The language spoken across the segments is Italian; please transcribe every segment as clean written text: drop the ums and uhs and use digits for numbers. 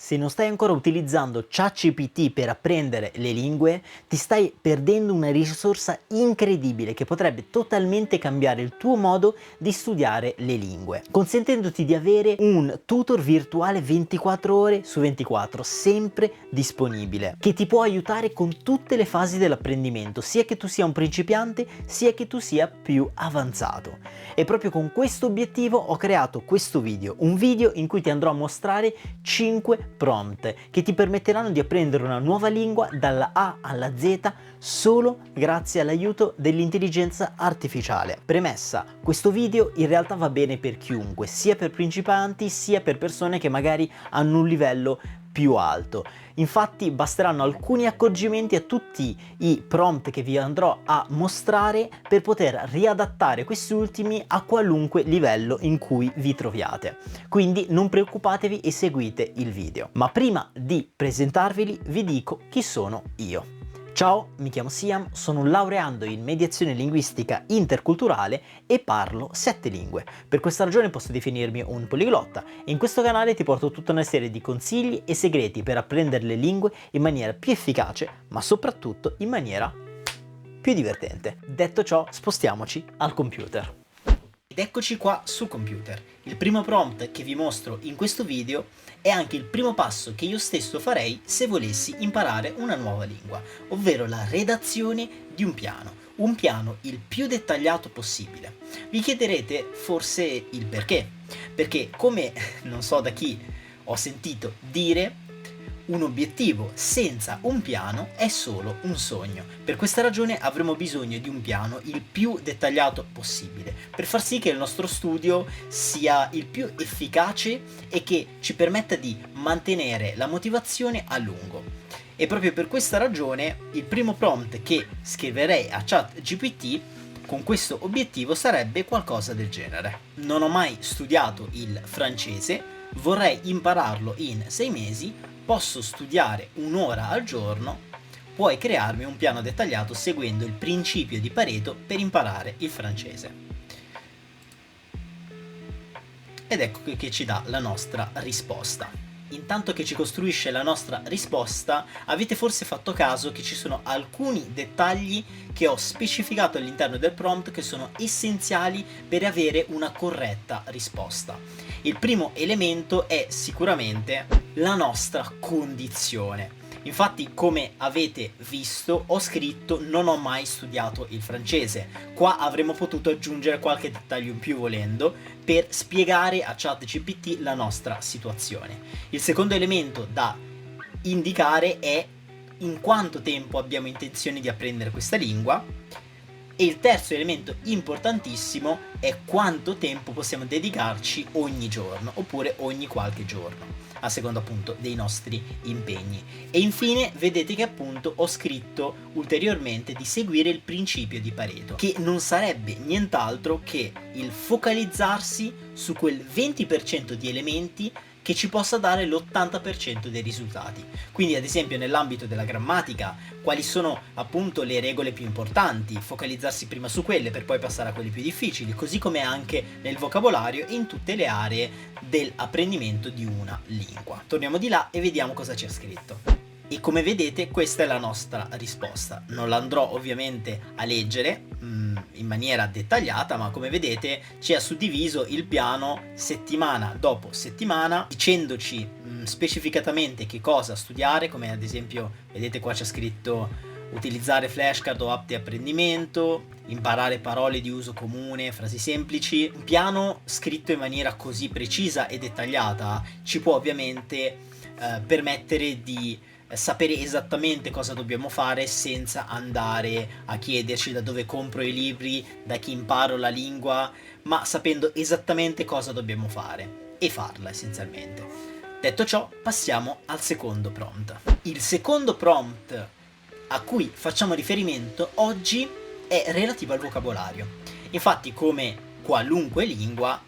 Se non stai ancora utilizzando ChatGPT per apprendere le lingue, ti stai perdendo una risorsa incredibile che potrebbe totalmente cambiare il tuo modo di studiare le lingue, consentendoti di avere un tutor virtuale 24 ore su 24, sempre disponibile, che ti può aiutare con tutte le fasi dell'apprendimento, sia che tu sia un principiante, sia che tu sia più avanzato. E proprio con questo obiettivo ho creato questo video, un video in cui ti andrò a mostrare 5 prompt che ti permetteranno di apprendere una nuova lingua dalla A alla Z solo grazie all'aiuto dell'intelligenza artificiale. Premessa, questo video in realtà va bene per chiunque, sia per principianti sia per persone che magari hanno un livello più alto. Infatti basteranno alcuni accorgimenti a tutti i prompt che vi andrò a mostrare per poter riadattare questi ultimi a qualunque livello in cui vi troviate. Quindi non preoccupatevi e seguite il video. Ma prima di presentarveli vi dico chi sono io. Ciao, mi chiamo Siam, sono un laureando in mediazione linguistica interculturale e parlo 7 lingue. Per questa ragione posso definirmi un poliglotta e in questo canale ti porto tutta una serie di consigli e segreti per apprendere le lingue in maniera più efficace, ma soprattutto in maniera più divertente. Detto ciò, spostiamoci al computer. Ed eccoci qua sul computer. Il primo prompt che vi mostro in questo video è anche il primo passo che io stesso farei se volessi imparare una nuova lingua, ovvero la redazione di un piano il più dettagliato possibile. Vi chiederete forse il perché, perché come non so da chi ho sentito dire, un obiettivo senza un piano è solo un sogno. Per questa ragione avremo bisogno di un piano il più dettagliato possibile, per far sì che il nostro studio sia il più efficace e che ci permetta di mantenere la motivazione a lungo. E proprio per questa ragione il primo prompt che scriverei a ChatGPT con questo obiettivo sarebbe qualcosa del genere: non ho mai studiato il francese, vorrei impararlo in 6 mesi, posso studiare un'ora al giorno, puoi crearmi un piano dettagliato seguendo il principio di Pareto per imparare il francese. Ed ecco che ci dà la nostra risposta. Intanto che ci costruisce la nostra risposta, avete forse fatto caso che ci sono alcuni dettagli che ho specificato all'interno del prompt che sono essenziali per avere una corretta risposta. Il primo elemento è sicuramente la nostra condizione. Infatti, come avete visto, ho scritto non ho mai studiato il francese. Qua avremmo potuto aggiungere qualche dettaglio in più volendo per spiegare a ChatGPT la nostra situazione. Il secondo elemento da indicare è in quanto tempo abbiamo intenzione di apprendere questa lingua. E il terzo elemento importantissimo è quanto tempo possiamo dedicarci ogni giorno oppure ogni qualche giorno, a seconda appunto dei nostri impegni. E infine vedete che appunto ho scritto ulteriormente di seguire il principio di Pareto, che non sarebbe nient'altro che il focalizzarsi su quel 20% di elementi che ci possa dare l'80% dei risultati. Quindi ad esempio nell'ambito della grammatica, quali sono appunto le regole più importanti, focalizzarsi prima su quelle per poi passare a quelle più difficili, così come anche nel vocabolario e in tutte le aree dell'apprendimento di una lingua. Torniamo di là e vediamo cosa c'è scritto. E come vedete questa è la nostra risposta. Non l'andrò ovviamente a leggere in maniera dettagliata, ma come vedete ci ha suddiviso il piano settimana dopo settimana, dicendoci specificatamente che cosa studiare, come ad esempio vedete qua c'è scritto utilizzare flashcard o app di apprendimento, imparare parole di uso comune, frasi semplici. Un piano scritto in maniera così precisa e dettagliata ci può ovviamente permettere di sapere esattamente cosa dobbiamo fare senza andare a chiederci da dove compro i libri, da chi imparo la lingua, ma sapendo esattamente cosa dobbiamo fare e farla essenzialmente. Detto ciò, passiamo al secondo prompt. Il secondo prompt a cui facciamo riferimento oggi è relativo al vocabolario. Infatti, come qualunque lingua,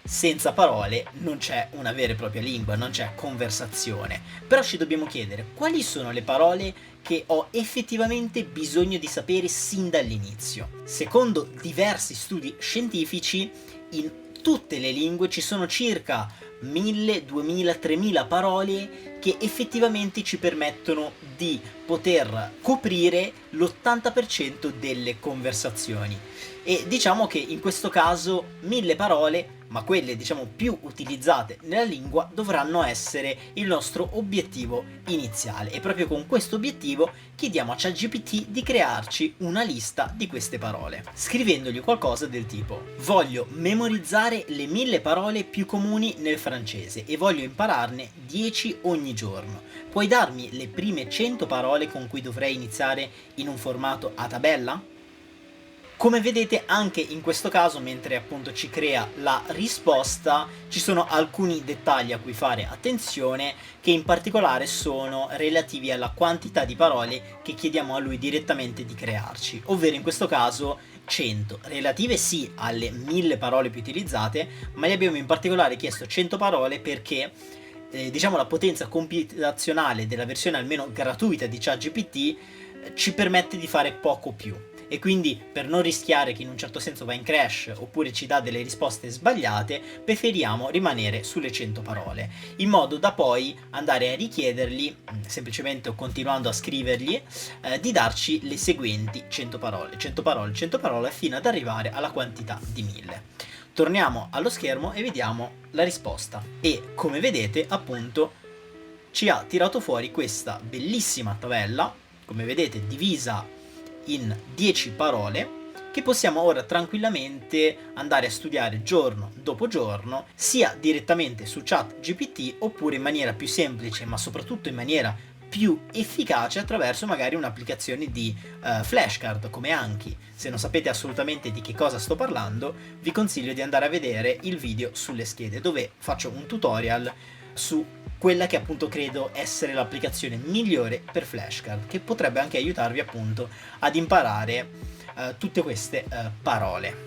senza parole non c'è una vera e propria lingua, non c'è conversazione. Però ci dobbiamo chiedere quali sono le parole che ho effettivamente bisogno di sapere sin dall'inizio. Secondo diversi studi scientifici, in tutte le lingue ci sono circa 1000, 2000, 3000 parole che effettivamente ci permettono di poter coprire l'80% delle conversazioni. E diciamo che in questo caso 1000 parole, ma quelle diciamo più utilizzate nella lingua, dovranno essere il nostro obiettivo iniziale, e proprio con questo obiettivo chiediamo a ChatGPT di crearci una lista di queste parole, scrivendogli qualcosa del tipo: voglio memorizzare le 1000 parole più comuni nel francese e voglio impararne 10 ogni giorno. Puoi darmi le prime 100 parole con cui dovrei iniziare in un formato a tabella? Come vedete, anche in questo caso, mentre appunto ci crea la risposta, ci sono alcuni dettagli a cui fare attenzione, che in particolare sono relativi alla quantità di parole che chiediamo a lui direttamente di crearci, ovvero in questo caso 100, relative sì alle 1000 parole più utilizzate, ma gli abbiamo in particolare chiesto 100 parole perché diciamo la potenza computazionale della versione almeno gratuita di ChatGPT ci permette di fare poco più. E quindi, per non rischiare che in un certo senso va in crash oppure ci dà delle risposte sbagliate, preferiamo rimanere sulle 100 parole, in modo da poi andare a richiedergli, semplicemente o continuando a scrivergli, di darci le seguenti 100 parole, 100 parole, 100 parole, fino ad arrivare alla quantità di 1000. Torniamo allo schermo e vediamo la risposta. E come vedete, appunto, ci ha tirato fuori questa bellissima tabella, come vedete divisa in 10 parole, che possiamo ora tranquillamente andare a studiare giorno dopo giorno, sia direttamente su ChatGPT oppure in maniera più semplice, ma soprattutto in maniera più efficace attraverso magari un'applicazione di flashcard come Anki. Se non sapete assolutamente di che cosa sto parlando, vi consiglio di andare a vedere il video sulle schede, dove faccio un tutorial su quella che appunto credo essere l'applicazione migliore per flashcard, che potrebbe anche aiutarvi appunto ad imparare tutte queste parole.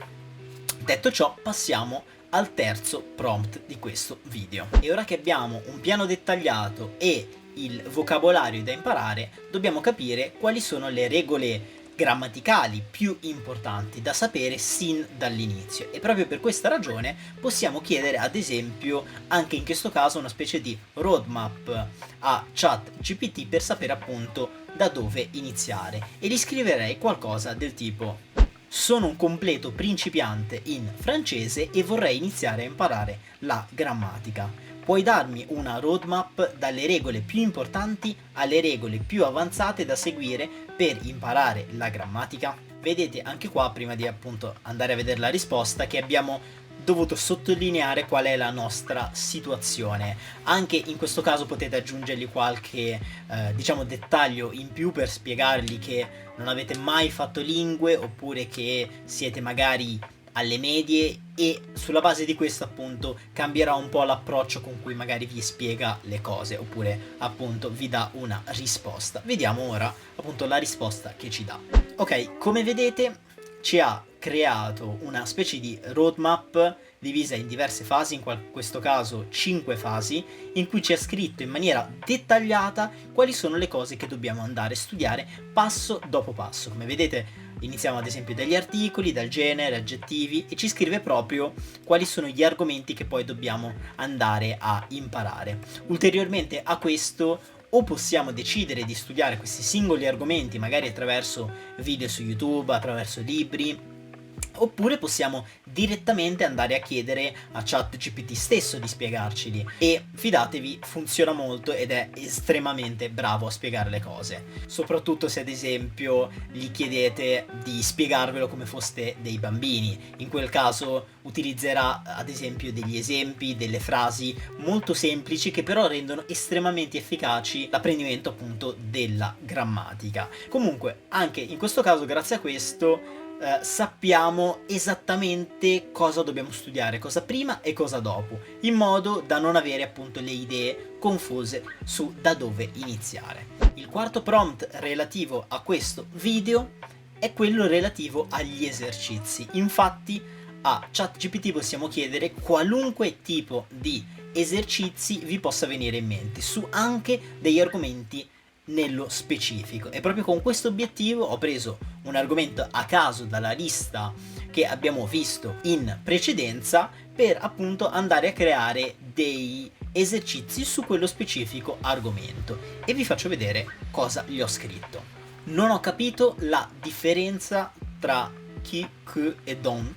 Detto ciò, passiamo al terzo prompt di questo video. E ora che abbiamo un piano dettagliato e il vocabolario da imparare, dobbiamo capire quali sono le regole grammaticali più importanti da sapere sin dall'inizio, e proprio per questa ragione possiamo chiedere ad esempio anche in questo caso una specie di roadmap a ChatGPT per sapere appunto da dove iniziare, e gli scriverei qualcosa del tipo: sono un completo principiante in francese e vorrei iniziare a imparare la grammatica. Puoi darmi una roadmap dalle regole più importanti alle regole più avanzate da seguire per imparare la grammatica? Vedete anche qua, prima di appunto andare a vedere la risposta, che abbiamo dovuto sottolineare qual è la nostra situazione. Anche in questo caso potete aggiungergli qualche diciamo dettaglio in più per spiegargli che non avete mai fatto lingue, oppure che siete magari alle medie, e sulla base di questo appunto cambierà un po' l'approccio con cui magari vi spiega le cose, oppure appunto vi dà una risposta. Vediamo ora appunto la risposta che ci dà. Ok, come vedete ci ha creato una specie di roadmap divisa in diverse fasi, in questo caso 5 fasi, in cui ci ha scritto in maniera dettagliata quali sono le cose che dobbiamo andare a studiare passo dopo passo. Come vedete iniziamo ad esempio dagli articoli, dal genere, aggettivi, e ci scrive proprio quali sono gli argomenti che poi dobbiamo andare a imparare. Ulteriormente a questo, o possiamo decidere di studiare questi singoli argomenti magari attraverso video su YouTube, attraverso libri, oppure possiamo direttamente andare a chiedere a ChatGPT stesso di spiegarceli, e fidatevi, funziona molto ed è estremamente bravo a spiegare le cose, soprattutto se ad esempio gli chiedete di spiegarvelo come foste dei bambini. In quel caso utilizzerà ad esempio degli esempi, delle frasi molto semplici che però rendono estremamente efficaci l'apprendimento appunto della grammatica. Comunque anche in questo caso, grazie a questo, sappiamo esattamente cosa dobbiamo studiare, cosa prima e cosa dopo, in modo da non avere appunto le idee confuse su da dove iniziare. Il quarto prompt relativo a questo video è quello relativo agli esercizi. Infatti a ChatGPT possiamo chiedere qualunque tipo di esercizi vi possa venire in mente, su anche degli argomenti nello specifico, e proprio con questo obiettivo ho preso un argomento a caso dalla lista che abbiamo visto in precedenza per appunto andare a creare dei esercizi su quello specifico argomento, e vi faccio vedere cosa gli ho scritto. Non ho capito la differenza tra qui, que e don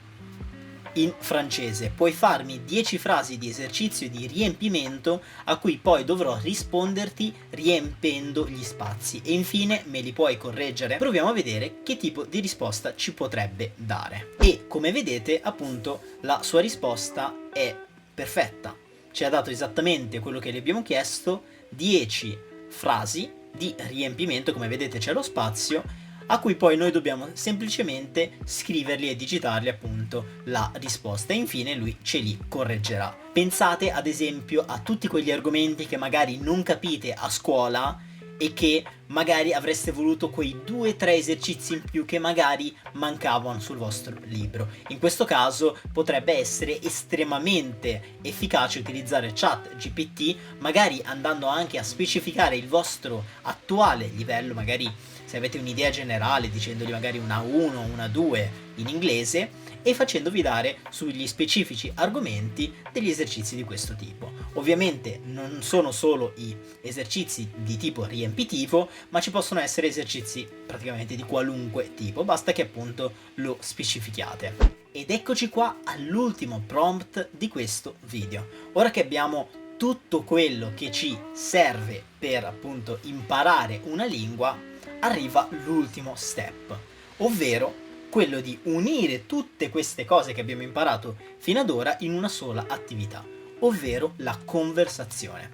in francese. Puoi farmi 10 frasi di esercizio di riempimento a cui poi dovrò risponderti riempendo gli spazi, e infine me li puoi correggere? Proviamo a vedere che tipo di risposta ci potrebbe dare. E come vedete, appunto, la sua risposta è perfetta. Ci ha dato esattamente quello che le abbiamo chiesto: 10 frasi di riempimento, come vedete c'è lo spazio, a cui poi noi dobbiamo semplicemente scriverli e digitarli appunto la risposta, e infine lui ce li correggerà. Pensate ad esempio a tutti quegli argomenti che magari non capite a scuola e che magari avreste voluto quei 2-3 esercizi in più che magari mancavano sul vostro libro. In questo caso potrebbe essere estremamente efficace utilizzare ChatGPT, magari andando anche a specificare il vostro attuale livello, magari se avete un'idea generale dicendogli magari una 1, una 2 in inglese, e facendovi dare sugli specifici argomenti degli esercizi di questo tipo. Ovviamente non sono solo i esercizi di tipo riempitivo, ma ci possono essere esercizi praticamente di qualunque tipo, basta che appunto lo specifichiate. Ed eccoci qua all'ultimo prompt di questo video. Ora che abbiamo tutto quello che ci serve per appunto imparare una lingua, arriva l'ultimo step, ovvero quello di unire tutte queste cose che abbiamo imparato fino ad ora in una sola attività, ovvero la conversazione.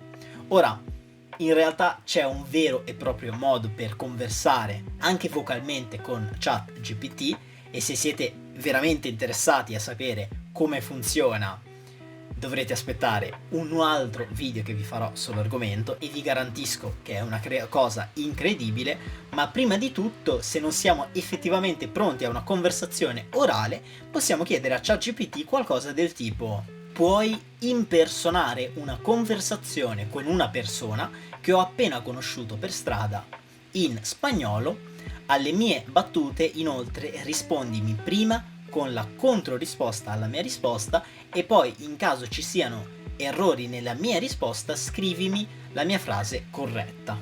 Ora, in realtà c'è un vero e proprio modo per conversare anche vocalmente con ChatGPT, e se siete veramente interessati a sapere come funziona dovrete aspettare un altro video che vi farò sull'argomento, e vi garantisco che è una cosa incredibile. Ma prima di tutto, se non siamo effettivamente pronti a una conversazione orale, possiamo chiedere a ChatGPT qualcosa del tipo: puoi impersonare una conversazione con una persona che ho appena conosciuto per strada in spagnolo, alle mie battute inoltre rispondimi prima con la controrisposta alla mia risposta, e poi in caso ci siano errori nella mia risposta scrivimi la mia frase corretta.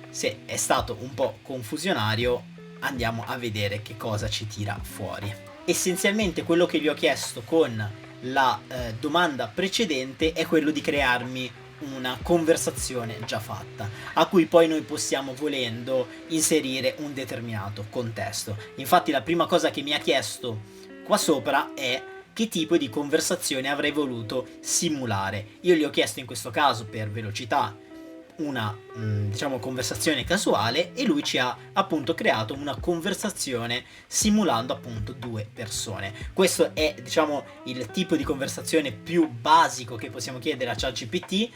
Se è stato un po' confusionario, andiamo a vedere che cosa ci tira fuori. Essenzialmente quello che gli ho chiesto con la domanda precedente è quello di crearmi una conversazione già fatta, a cui poi noi possiamo, volendo, inserire un determinato contesto. Infatti la prima cosa che mi ha chiesto qua sopra è che tipo di conversazione avrei voluto simulare. Io gli ho chiesto in questo caso, per velocità, una diciamo conversazione casuale, e lui ci ha appunto creato una conversazione simulando appunto 2 persone. Questo è diciamo il tipo di conversazione più basico che possiamo chiedere a ChatGPT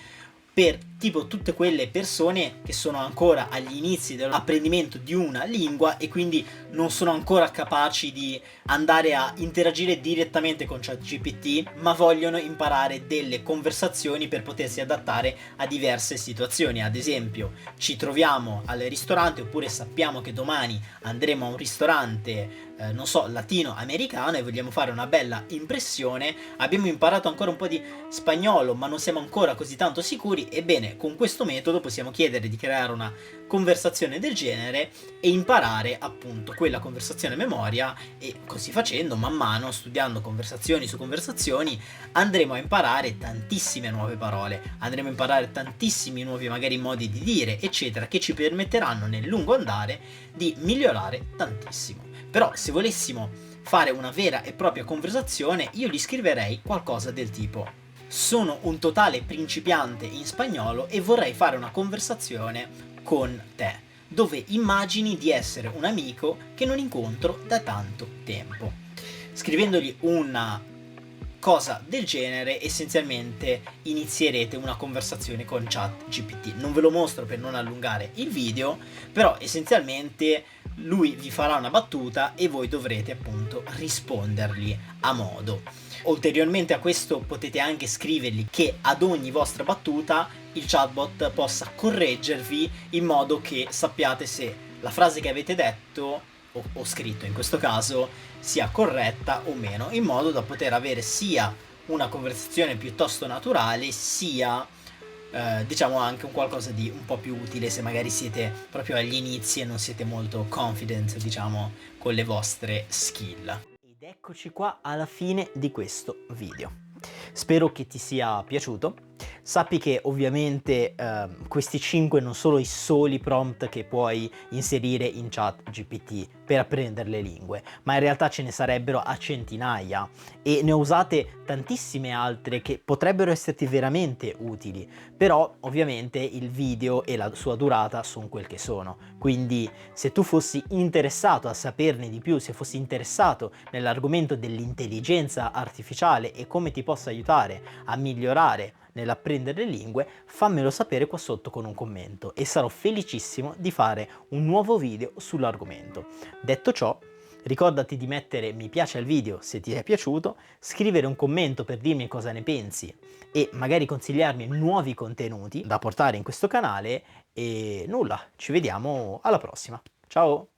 per tipo tutte quelle persone che sono ancora agli inizi dell'apprendimento di una lingua e quindi non sono ancora capaci di andare a interagire direttamente con ChatGPT, ma vogliono imparare delle conversazioni per potersi adattare a diverse situazioni. Ad esempio, ci troviamo al ristorante, oppure sappiamo che domani andremo a un ristorante non so, latino-americano, e vogliamo fare una bella impressione. Abbiamo imparato ancora un po' di spagnolo, ma non siamo ancora così tanto sicuri. Ebbene, con questo metodo possiamo chiedere di creare una conversazione del genere e imparare appunto quella conversazione a memoria, e così facendo, man mano, studiando conversazioni su conversazioni, andremo a imparare tantissime nuove parole, andremo a imparare tantissimi nuovi magari modi di dire, eccetera, che ci permetteranno nel lungo andare di migliorare tantissimo. Però se volessimo fare una vera e propria conversazione, io gli scriverei qualcosa del tipo: sono un totale principiante in spagnolo e vorrei fare una conversazione con te, dove immagini di essere un amico che non incontro da tanto tempo. Scrivendogli una cosa del genere, essenzialmente inizierete una conversazione con ChatGPT. Non ve lo mostro per non allungare il video, però essenzialmente lui vi farà una battuta e voi dovrete appunto rispondergli a modo. Ulteriormente a questo potete anche scrivergli che ad ogni vostra battuta il chatbot possa correggervi in modo che sappiate se la frase che avete detto o scritto in questo caso, sia corretta o meno, in modo da poter avere sia una conversazione piuttosto naturale, sia diciamo anche un qualcosa di un po' più utile se magari siete proprio agli inizi e non siete molto confident, diciamo, con le vostre skill. Ed eccoci qua alla fine di questo video. Spero che ti sia piaciuto. Sappi che ovviamente questi 5 non sono i soli prompt che puoi inserire in ChatGPT per apprendere le lingue, ma in realtà ce ne sarebbero a centinaia e ne ho usate tantissime altre che potrebbero esserti veramente utili, però ovviamente il video e la sua durata sono quel che sono. Quindi se tu fossi interessato a saperne di più, se fossi interessato nell'argomento dell'intelligenza artificiale e come ti possa aiutare a migliorare nell'apprendere le lingue, fammelo sapere qua sotto con un commento e sarò felicissimo di fare un nuovo video sull'argomento. Detto ciò, ricordati di mettere mi piace al video se ti è piaciuto, scrivere un commento per dirmi cosa ne pensi e magari consigliarmi nuovi contenuti da portare in questo canale e nulla, ci vediamo alla prossima. Ciao!